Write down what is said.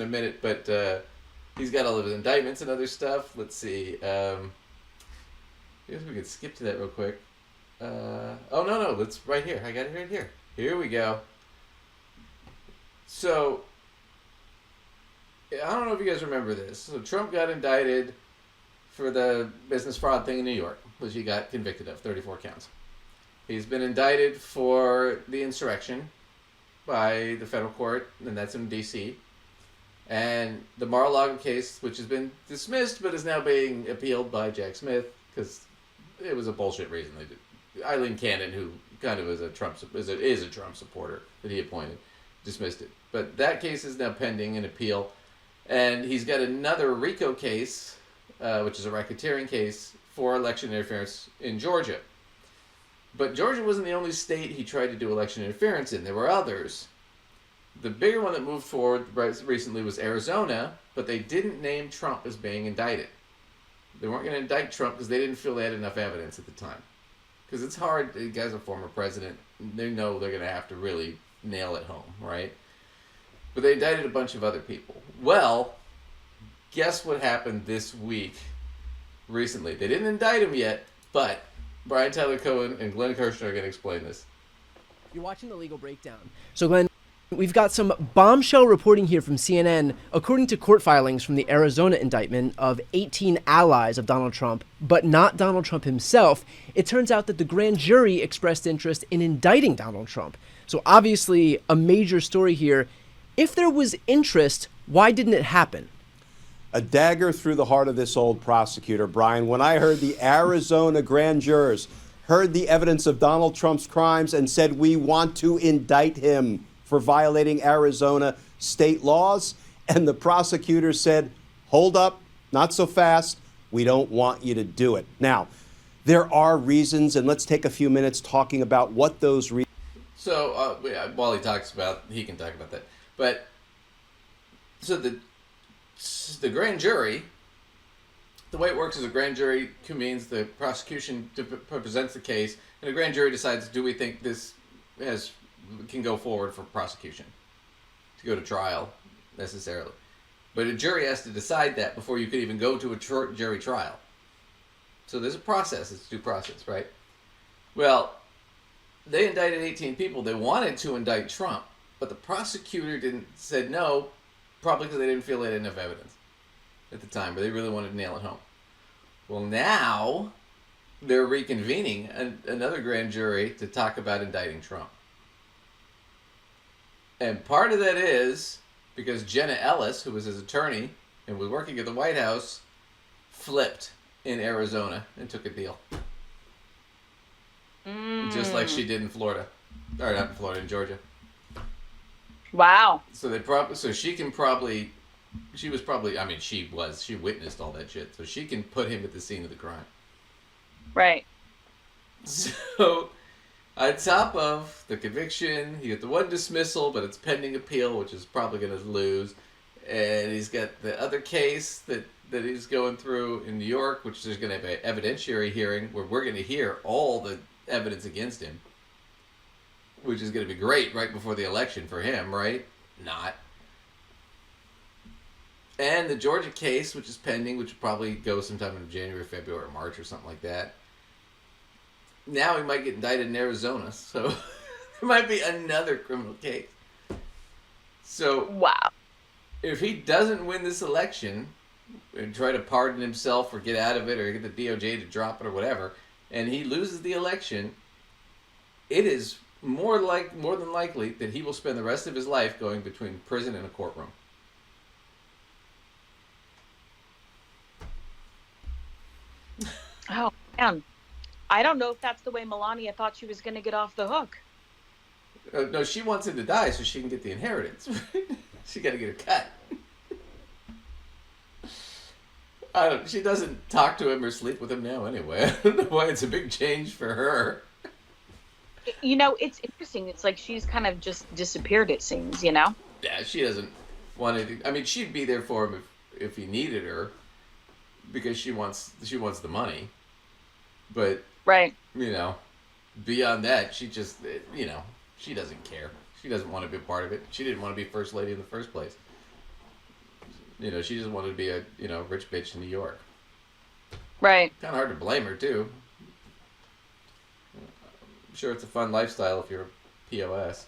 minute, but he's got all of his indictments and other stuff. Let's see. I guess we could skip to that real quick. No, let's right here. I got it right here. Here we go. So, I don't know if you guys remember this. So Trump got indicted for the business fraud thing in New York, which he got convicted of, 34 counts. He's been indicted for the insurrection by the federal court, and that's in D.C. And the Mar-a-Lago case, which has been dismissed, but is now being appealed by Jack Smith, because it was a bullshit reason they did. Eileen Cannon, who kind of is a Trump supporter that he appointed, dismissed it. But that case is now pending an appeal, and he's got another RICO case, which is a racketeering case for election interference in Georgia. But Georgia wasn't the only state he tried to do election interference in. There were others. The bigger one that moved forward recently was Arizona, but they didn't name Trump as being indicted. They weren't going to indict Trump because they didn't feel they had enough evidence at the time. Because it's hard, the guy's a former president, they know they're going to have to really nail it home, right? But they indicted a bunch of other people. Well, guess what happened this week recently? They didn't indict him yet, but Brian Tyler Cohen and Glenn Kirshner are going to explain this. You're watching The Legal Breakdown. So, Glenn, we've got some bombshell reporting here from CNN. According to court filings from the Arizona indictment of 18 allies of Donald Trump, but not Donald Trump himself, it turns out that the grand jury expressed interest in indicting Donald Trump. So obviously a major story here. If there was interest, why didn't it happen? A dagger through the heart of this old prosecutor, Brian. When I heard the Arizona grand jurors heard the evidence of Donald Trump's crimes and said, we want to indict him for violating Arizona state laws, and the prosecutor said, hold up, not so fast, we don't want you to do it. Now, there are reasons, and let's take a few minutes talking about what those reasons. So, while he talks about, he can talk about that. But, so the grand jury, the way it works is a grand jury convenes, the prosecution presents the case, and the grand jury decides, do we think this can go forward for prosecution, to go to trial, necessarily. But a jury has to decide that before you could even go to a jury trial. So there's a process, it's due process, right? Well, they indicted 18 people. They wanted to indict Trump, but the prosecutor said no, probably because they didn't feel they had enough evidence at the time, but they really wanted to nail it home. Well, now they're reconvening another grand jury to talk about indicting Trump. And part of that is because Jenna Ellis, who was his attorney and was working at the White House, flipped in Arizona and took a deal. Just like she did in Florida. Or not in Florida, in Georgia. Wow. So she witnessed all that shit. So she can put him at the scene of the crime. Right. So, on top of the conviction, he got the one dismissal, but it's pending appeal, which is probably going to lose. And he's got the other case that he's going through in New York, which there's going to have an evidentiary hearing where we're going to hear all the evidence against him, which is going to be great right before the election for him, right? Not. And the Georgia case, which is pending, which will probably go sometime in January, February, or March, or something like that. Now he might get indicted in Arizona, so there might be another criminal case. So, wow. If he doesn't win this election and try to pardon himself or get out of it or get the DOJ to drop it or whatever, and he loses the election, it is more than likely that he will spend the rest of his life going between prison and a courtroom. Oh, man. I don't know if that's the way Melania thought she was going to get off the hook. No, she wants him to die so she can get the inheritance. She got to get a cut. She doesn't talk to him or sleep with him now anyway. I don't know why it's a big change for her. You know, it's interesting. It's like she's kind of just disappeared, it seems, you know? Yeah, she doesn't want anything. I mean, she'd be there for him if he needed her because she wants the money. But, right. You know, beyond that, she just, you know, she doesn't care. She doesn't want to be a part of it. She didn't want to be first lady in the first place. She just wanted to be a rich bitch in New York. Right. Kind of hard to blame her too. I'm sure it's a fun lifestyle if you're a POS.